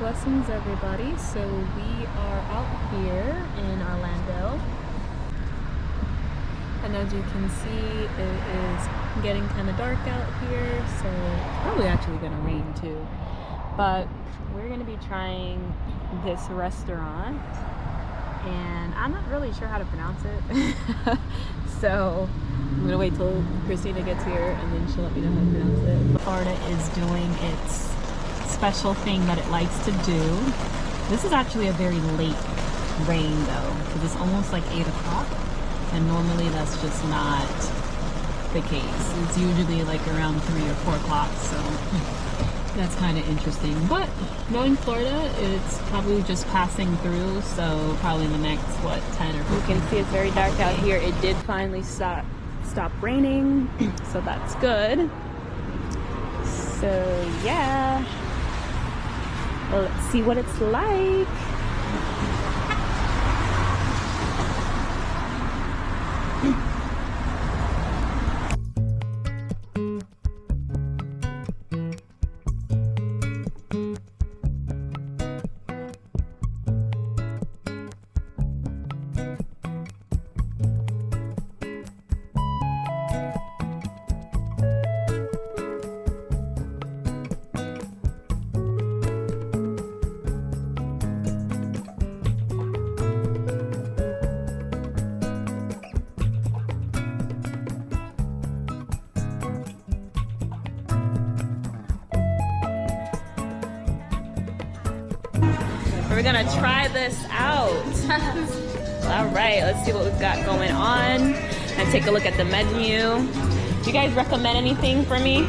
Blessings, everybody. So we are out here in Orlando, and as you can see, it is getting kind of dark out here, so it's probably actually gonna rain too. But we're gonna be trying this restaurant, and I'm not really sure how to pronounce it. So I'm gonna wait till Christina gets here and then she'll let me know how to pronounce it. Florida is doing its special thing that it likes to do. This is actually a very late rain though, because it's almost like 8 o'clock, and normally that's just not the case. It's usually like around 3 or 4 o'clock, so that's kind of interesting. But knowing Florida, it's probably just passing through, so probably in the next, 10 or 15. You can see it's very dark out here. It did finally stop raining, so that's good. So yeah, well, let's see what it's like. We're gonna try this out. All right, let's see what we've got going on and take a look at the menu. Do you guys recommend anything for me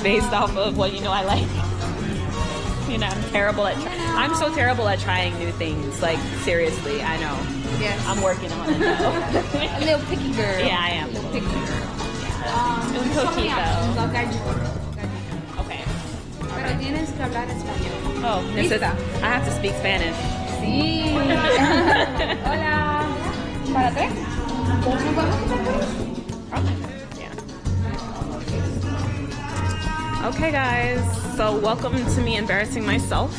based off of what you know I like? You know, I'm so terrible at trying new things. Like, seriously, I know. Yes. I'm working on it though. A little picky girl. Yeah, I am. A little picky girl. Un poquito. Okay. Pero tienes que hablar español. Oh, I have to speak Spanish. Sí. Hola. ¿Para tres? Yeah. Okay, guys. So welcome to me embarrassing myself.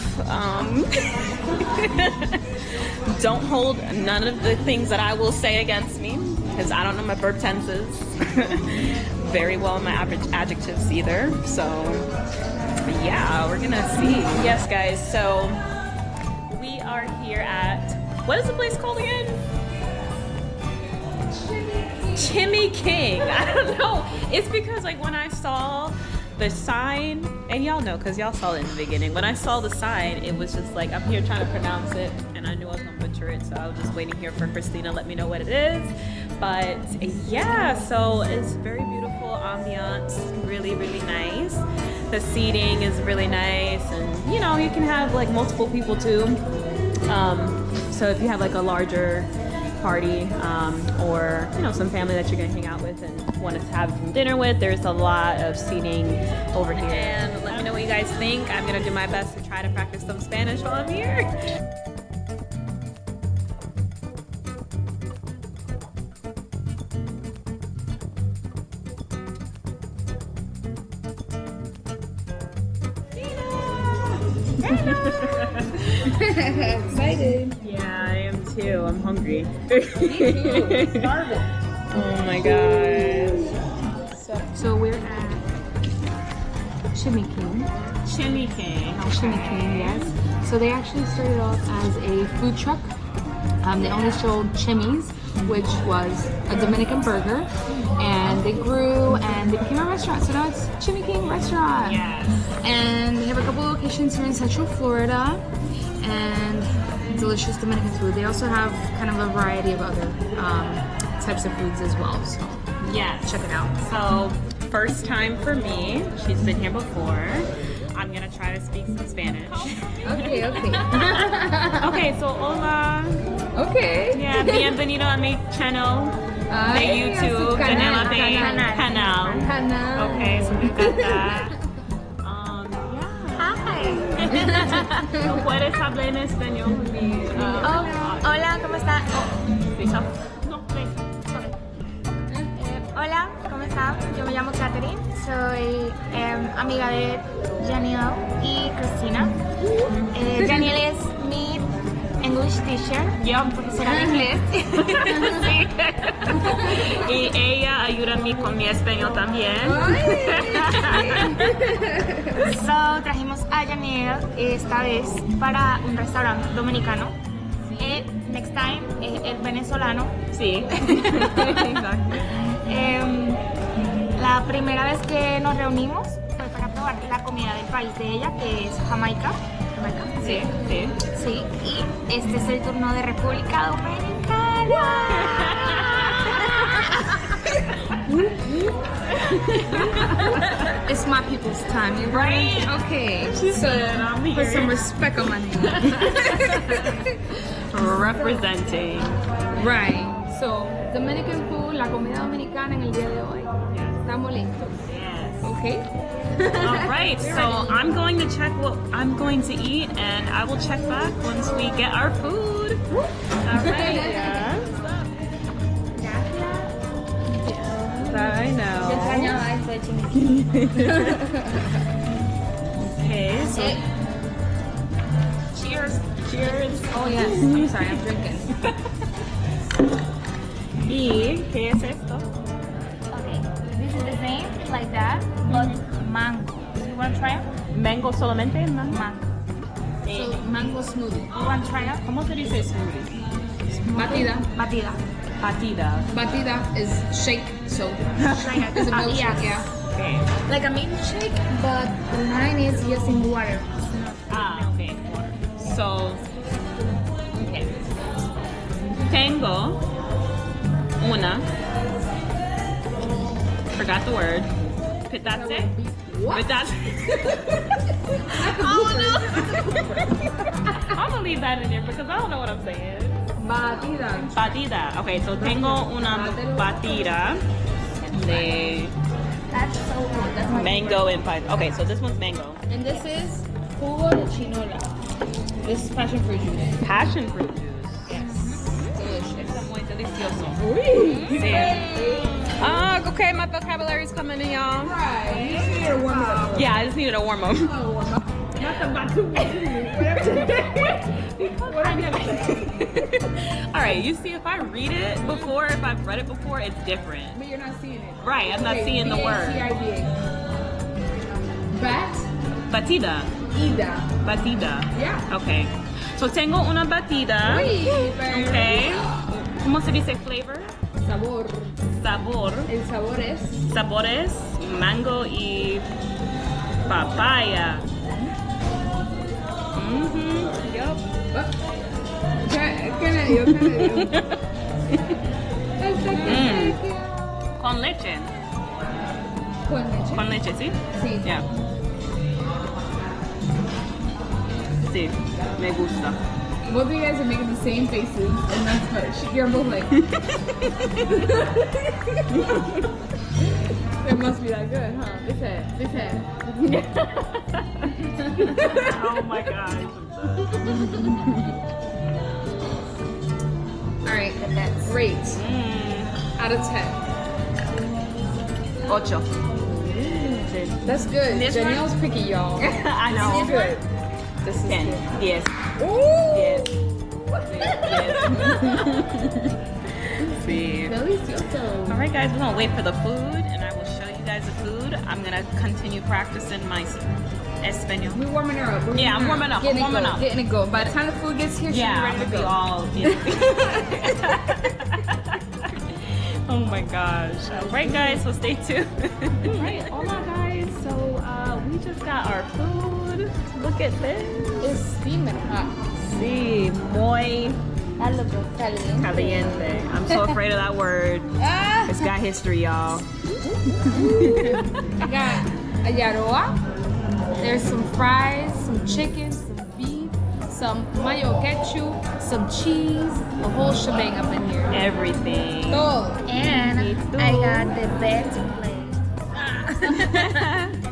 Don't hold none of the things that I will say against me, because I don't know my verb tenses very well, my adjectives either. So yeah, we're gonna see. Yes, guys, so we are here at, what is the place called again? Jimmy King. I don't know. It's because like when I saw the sign, and y'all know because y'all saw it in the beginning, when I saw the sign, it was just like, I'm here trying to pronounce it, and I knew I was gonna butcher it, so I was just waiting here for Christina to let me know what it is. But yeah, so it's very beautiful ambiance, really, really nice. The seating is really nice, and you know, you can have like multiple people too. So if you have like a larger party, or you know, some family that you're gonna hang out with and want to have some dinner with, there's a lot of seating over here. And let me know what you guys think. I'm gonna do my best to try to practice some Spanish while I'm here. Excited. Yeah, I am too. I'm hungry. Me too. Starving. Oh my gosh. So we're at Jimmy King. Jimmy King. Oh, Jimmy King, yes. So they actually started off as a food truck. They only sold chimmies, which was a Dominican burger, and they grew and they became a restaurant. So now it's Jimmy King Restaurant. Yes. And they have a couple locations here in Central Florida, and delicious Dominican food. They also have kind of a variety of other types of foods as well. So yeah, check it out. So first time for me. She's been here before. I'm gonna try to speak some Spanish. Okay. Okay, so hola. Okay. Yeah, bienvenido a mi channel de YouTube, Janela de Canal. Okay, so we got that. Hi. ¿No puedes hablar en español with me? Hola, ¿cómo está? No, please. Hola, ¿cómo está? Yo me llamo Catherine, soy amiga de Janelle y Cristina. Yo, profesora de inglés. Sí. Y ella ayuda a mí con mi español también. So, trajimos a Janelle esta vez para un restaurante dominicano. Next time, el venezolano. Sí. Exacto. La primera vez que nos reunimos fue para probar la comida del país de ella, que es Jamaica. Sí, sí. Sí, y este es el turno de República Dominicana. It's my people's time, right? Okay. She said, I'm here. Put some respect on my name. Representing. Right. So, Dominican food, la comida dominicana en el día de hoy. Estamos listos. Yes. Okay. All right, so I'm going to check what I'm going to eat, and I will check back once we get our food. All right. Yes. I know. Okay, so Cheers. cheers. Oh yes. I'm sorry, I'm drinking. ¿Y qué es esto? Okay. This is the same, like that, but mango. You want to try it? Mango solamente, mango. Mango. So, mango smoothie. You want to try it? ¿Cómo se dice smoothie? Batida. Batida. Batida. Batida is shake, so Try it. it's a milkshake, Yes. yeah. Okay. Like a milkshake, but mine is just in water. Ah, okay. So, okay. Tengo una. Forgot the word. Pitate? What? Pitate. Oh no! I'm gonna leave that in there because I don't know what I'm saying. Batida. Batida. Okay, so tengo una batida de That's so good. That's my mango and pipe. Okay, so this one's mango. And this is jugo de chinola. This is passion fruit juice. Passion fruit juice. Yes. Delicious. Está muy delicioso. Uy. Sí. Okay, my vocabulary is coming in, y'all. Right. You just need to warm it up. Yeah, I just needed a warm up. Oh, warm up. Not the batu. What I meant. All right, you see, if I read it before, if I've read it before, it's different. But you're not seeing it. Right, I'm not seeing the word. B-A-T-I-D-A. Bat. Batida. Ida. Batida. Yeah. Okay. So tengo una batida. Uy, pero- Okay. ¿Cómo se dice flavor? Sabor. Sabor. El sabor es. Sabores, mango y papaya. Yup. ¿Qué le dio? ¿Qué le dio? Con leche. Con leche. Con leche, ¿sí? Sí. Yeah. Sí, me gusta. Both of you guys are making the same faces, and that's what you're both like. It must be that good, huh? This head, this head. Oh my gosh. All right, great. Out of 10. 8. That's good. This Danielle's picky, y'all. I know. This is good. This is 10. good. Yes. Ooh! Yes. Sí. Delicioso. All right, guys, we're gonna wait for the food, and I will show you guys the food. I'm gonna continue practicing my Espanol. We're warming her up. Yeah, I'm warming up. Getting I'm warming up. Getting it going. By the time the food gets here, she'll Yeah, be I'm ready gonna to be go. all. Oh my gosh! All right, guys, so stay tuned. All right, hola, guys. So we just got our food. Look at this. It's steaming hot. Sí, muy That looks caliente. caliente. I'm so afraid of that word. Ah! It's got history, y'all. I got a yaroa. There's some fries, some chicken, some beef, some mayo ketchup, some cheese, the whole shebang up in here. Everything. Todo. And I got the best plate.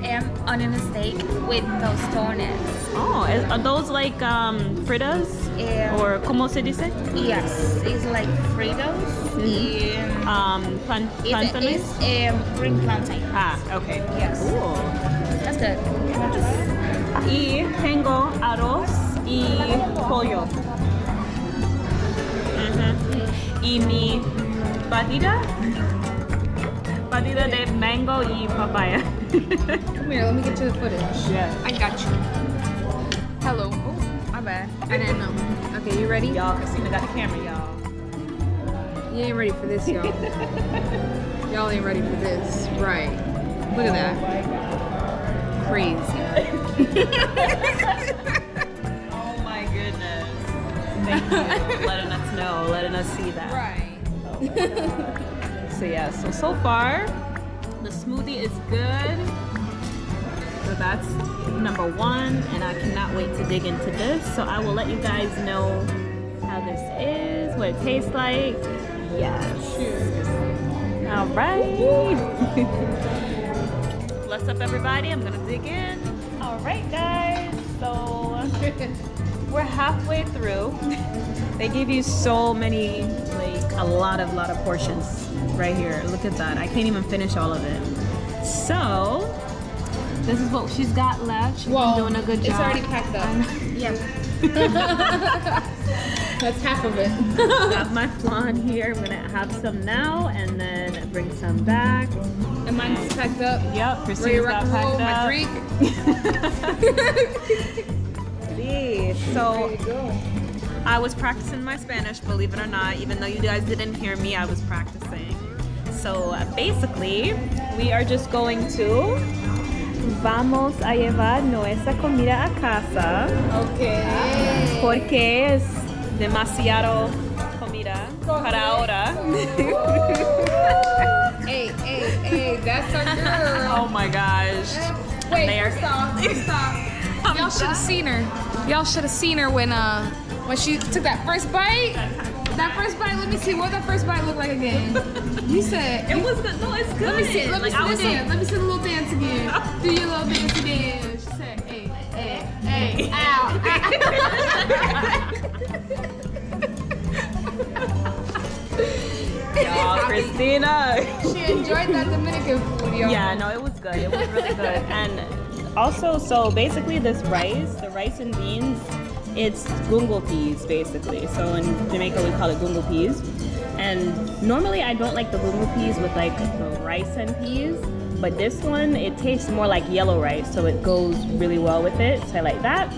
And onion steak with tostones. Oh, are those like fritas? Yeah. Or como se dice? Yes, it's like Fritos. Plantains? It's green plantain. Ah, okay. Yes. Cool. That's good. Y tengo arroz y pollo. Y mi batida de mango y papaya. Come here, let me get you the footage. Yeah. I got you. Hello. Oh, my bad. I didn't know. Okay, you ready? Y'all, Christina got the camera, y'all. You ain't ready for this, y'all. Y'all ain't ready for this. Right. Look at that. Crazy. Oh my goodness. Thank you for letting us know, letting us see that. Right. Oh my God. So yeah, so far the smoothie is good. So that's number one, and I cannot wait to dig into this. So I will let you guys know how this is, what it tastes like. Yes. All right. Bless up, everybody. I'm gonna dig in. All right, guys. So we're halfway through. They give you so many, like a lot of portions right here. Look at that. I can't even finish all of it. So this is what she's got left. She's been doing a good job. It's already packed up. Yeah. That's half of it. I have my flan here. I'm gonna have some now and then bring some back. And mine's packed up. Yep, Ready to Christina's rock got and roll, packed my up. drink. See, so There you go. I was practicing my Spanish, believe it or not. Even though you guys didn't hear me, I was practicing. So basically, we are just going to vamos a llevar nuestra comida a casa Okay. porque es demasiado comida para ahora. Hey, that's our girl. Oh my gosh. Wait, There. first off. Y'all should have seen her. Y'all should have seen her when she took that first bite. That first bite, let me see what that first bite looked like again. You said It was good. No, it's good. let me see Like, the I was dance. Let me see the little dance again. Do your little dancey dance. She said, hey, ow. Y'all, Christina. She enjoyed that Dominican food, y'all. Yeah, no, it was good. It was really good. And also, so basically this rice, the rice and beans, it's gungo peas basically. So in Jamaica we call it gungo peas. And normally I don't like the gungo peas with like the rice and peas, but this one, it tastes more like yellow rice, so it goes really well with it. So I like that.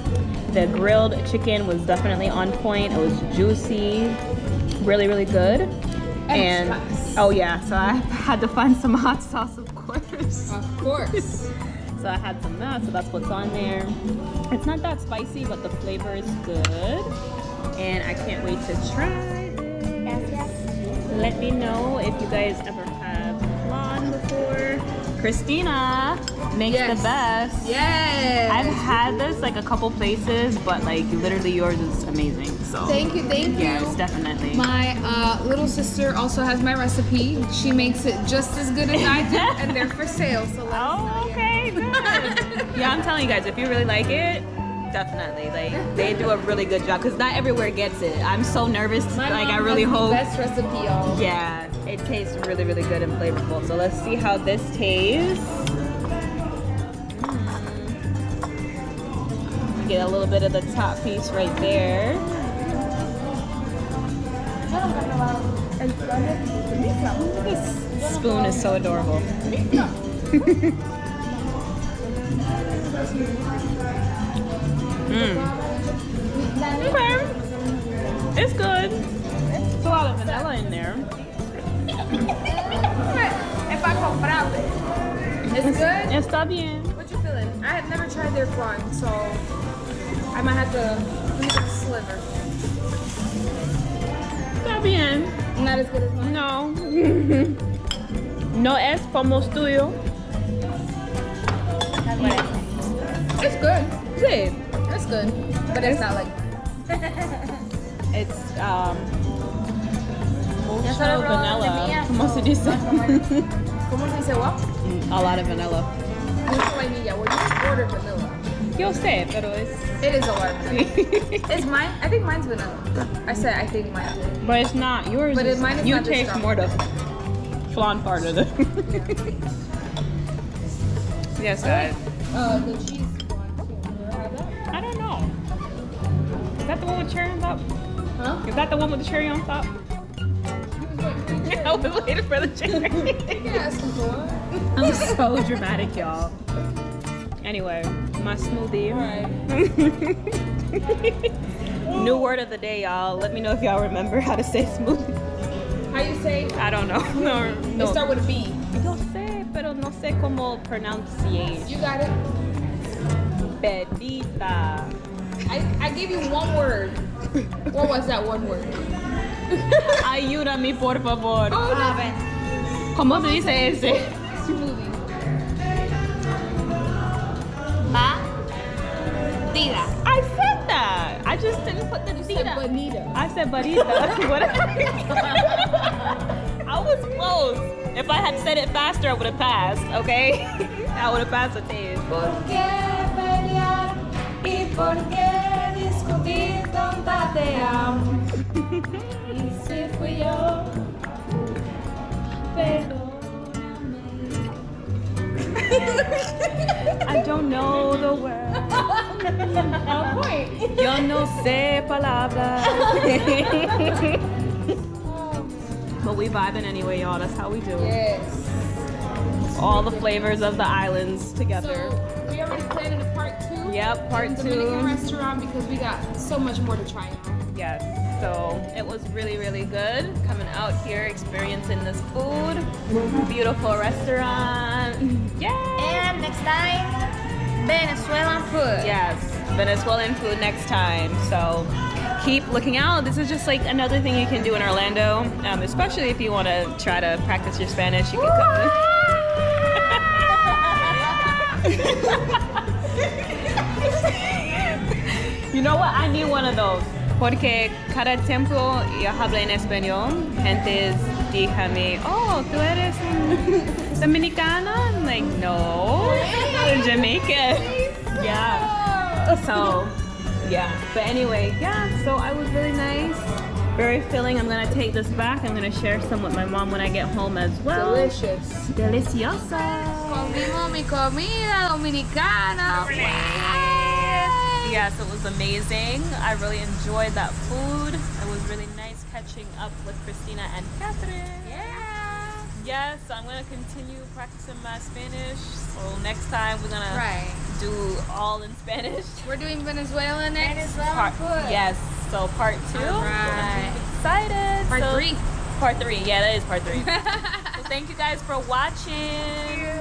The grilled chicken was definitely on point. It was juicy, really, really good. And spice. oh yeah, so I had to find some hot sauce, of course. Of course. So I had some of that, so that's what's on there. It's not that spicy, but the flavor is good. And I can't wait to try this. Let me know if you guys ever have flan before. Christina makes Yes. the best. Yes. I've had this like a couple places, but like literally yours is amazing. So Thank you. yes, definitely. My little sister also has my recipe. She makes it just as good as I do, and they're for sale. So let us Oh, know. okay, good. Yeah, I'm telling you guys, if you really like it, definitely. Like, they do a really good job because not everywhere gets it. I'm so nervous. My Like, mom I really has hope. the best recipe, y'all. Yeah, it tastes really, really good and flavorful. So let's see how this tastes. Get a little bit of the top piece right there. This spoon is so adorable. Okay. It's good. It's a lot of vanilla in there. It's good. Está bien. What you feeling? I had never tried their flan, so I might have to let me get a sliver. Está bien. Not as good as mine. No. No es como tuyo. It's good. Sí. It's good, but it's not like. It's mucho vanilla. ¿Cómo se dice? ¿Cómo se dice what? A lot of vanilla. Mucho vainilla. Well, you can order vanilla. Yo sé, pero es. It is a lot of vanilla. Is mine? I think mine's vanilla. I said I think mine. But it's not. Yours But is, mine is you not this taste strong. more the flan part of it. Yes, guys. The cheese one too. You ever had that? I don't know. Is that the one with cherry on top? Huh? Is that the one with the cherry on top? I was waiting for the chair. I'm so dramatic, y'all. Anyway, my smoothie. New word of the day, y'all. Let me know if y'all remember how to say smoothie. How you say? I don't know. No. They start with a B. Yo sé, pero no sé cómo pronunciate. You got it. Pedita. I gave you one word. What was that one word? Ayúdame, por favor. Oh, no. ¿Cómo se dice ese? Smoothie. Batida. I said that. I just didn't put the You D said down. bonita. I said bonita. What? I was close. If I had said it faster, I would have passed, okay? I would have passed the test. ¿Por qué pelear y por qué discutir tonta te amo? Y si fui yo, perdóname. I don't know the word. On point. Yo no sé palabras. But we vibing anyway, y'all. That's how we do. Yes. All the flavors of the islands together. So we already planned a part 2. Yep, part Dominican 2. restaurant because we got so much more to try out. Yes. So it was really, really good coming out here, experiencing this food. Beautiful restaurant. Yeah. And next time, Venezuelan food. Yes, Venezuelan food next time. So keep looking out. This is just like another thing you can do in Orlando, especially if you want to try to practice your Spanish. You can come. You know what? I need one of those. Porque cada tiempo yo hablo en español, gentes díjame, oh, ¿tú eres dominicana? I'm like, no, Jamaican. Yeah. So, yeah. But anyway, yeah, so I was really nice. Very filling. I'm going to take this back. I'm going to share some with my mom when I get home as well. Delicious. Deliciosa. Comimos mi comida dominicana. Yes, it was amazing. I really enjoyed that food. It was really nice catching up with Christina and Catherine. Yeah. Yes, so I'm going to continue practicing my Spanish. So next time we're going to do all in Spanish. We're doing Venezuela next. Part, yes, so part 2. Alright. I'm excited. Part So- 3. Part 3, yeah, that is part 3. So thank you guys for watching.